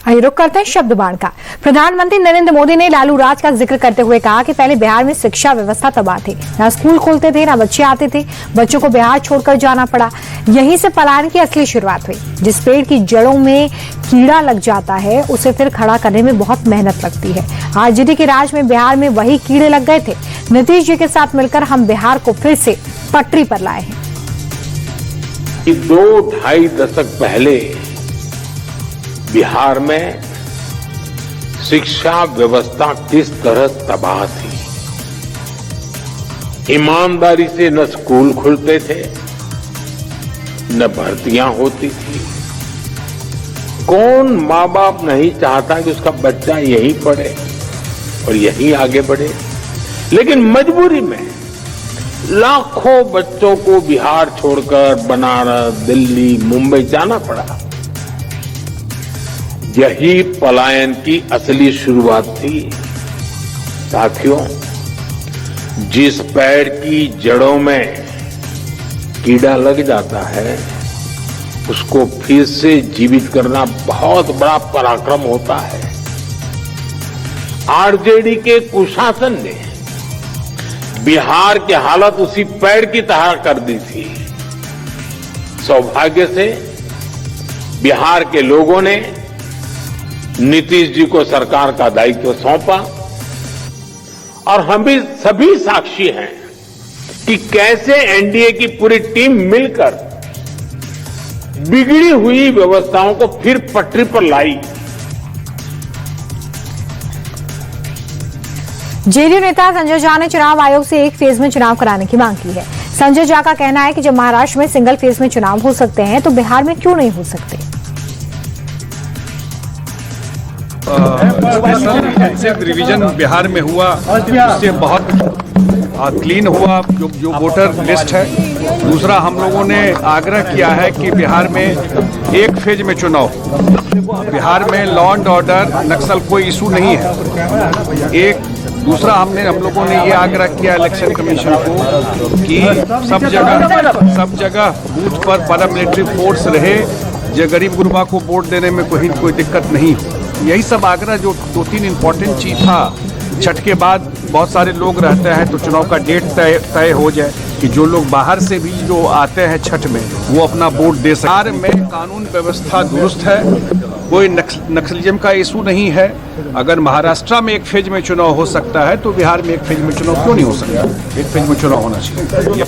आइए रुक करते हैं शब्द बाण का। प्रधानमंत्री नरेंद्र मोदी ने लालू राज का जिक्र करते हुए कहा कि पहले बिहार में शिक्षा व्यवस्था तबाह थी, ना स्कूल खोलते थे, ना बच्चे आते थे, बच्चों को बिहार छोड़कर जाना पड़ा। यहीं से पलायन की असली शुरुआत हुई। जिस पेड़ की जड़ों में कीड़ा लग जाता है उसे फिर खड़ा करने में बहुत मेहनत लगती है। आरजेडी के राज में बिहार में वही कीड़े लग गए थे। नीतीश जी के साथ मिलकर हम बिहार को फिर से पटरी पर लाए हैं। 2-2.5 दशक पहले बिहार में शिक्षा व्यवस्था किस तरह तबाह थी। ईमानदारी से न स्कूल खुलते थे, न भर्तियां होती थी। कौन माँ बाप नहीं चाहता कि उसका बच्चा यहीं पढ़े और यहीं आगे बढ़े, लेकिन मजबूरी में लाखों बच्चों को बिहार छोड़कर बनारस, दिल्ली, मुंबई जाना पड़ा। यही पलायन की असली शुरुआत थी। साथियों, जिस पेड़ की जड़ों में कीड़ा लग जाता है उसको फिर से जीवित करना बहुत बड़ा पराक्रम होता है। आरजेडी के कुशासन ने बिहार की हालत उसी पेड़ की तरह कर दी थी। सौभाग्य से बिहार के लोगों ने नीतीश जी को सरकार का दायित्व सौंपा और हम भी सभी साक्षी हैं कि कैसे एनडीए की पूरी टीम मिलकर बिगड़ी हुई व्यवस्थाओं को फिर पटरी पर लाई। जेडीयू नेता संजय झा ने चुनाव आयोग से एक फेज में चुनाव कराने की मांग की है। संजय झा का कहना है कि जब महाराष्ट्र में सिंगल फेज में चुनाव हो सकते हैं तो बिहार में क्यों नहीं हो सकते। स्पेशल रिवीजन बिहार में हुआ, इससे बहुत क्लीन हुआ जो वोटर लिस्ट है। दूसरा, हम लोगों ने आग्रह किया है कि बिहार में एक फेज में चुनाव। बिहार में लॉ एंड ऑर्डर, नक्सल कोई इशू नहीं है। दूसरा, हम लोगों ने ये आग्रह किया इलेक्शन कमीशन को कि सब जगह बूथ पर पैरामिलिट्री फोर्स रहे, जो गरीब गुरबा को वोट देने में कोई दिक्कत नहीं हो। यही सब आग्रह जो 2-3 इम्पोर्टेंट चीज था। छठ के बाद बहुत सारे लोग रहते हैं तो चुनाव का डेट तय हो जाए कि जो लोग बाहर से भी जो आते हैं छठ में वो अपना वोट दे सकें। बिहार में कानून व्यवस्था दुरुस्त है, कोई नक्सलिज्म का इशू नहीं है। अगर महाराष्ट्र में एक फेज में चुनाव हो सकता है तो बिहार में एक फेज में चुनाव क्यों नहीं हो सकता। एक फेज में चुनाव होना चाहिए।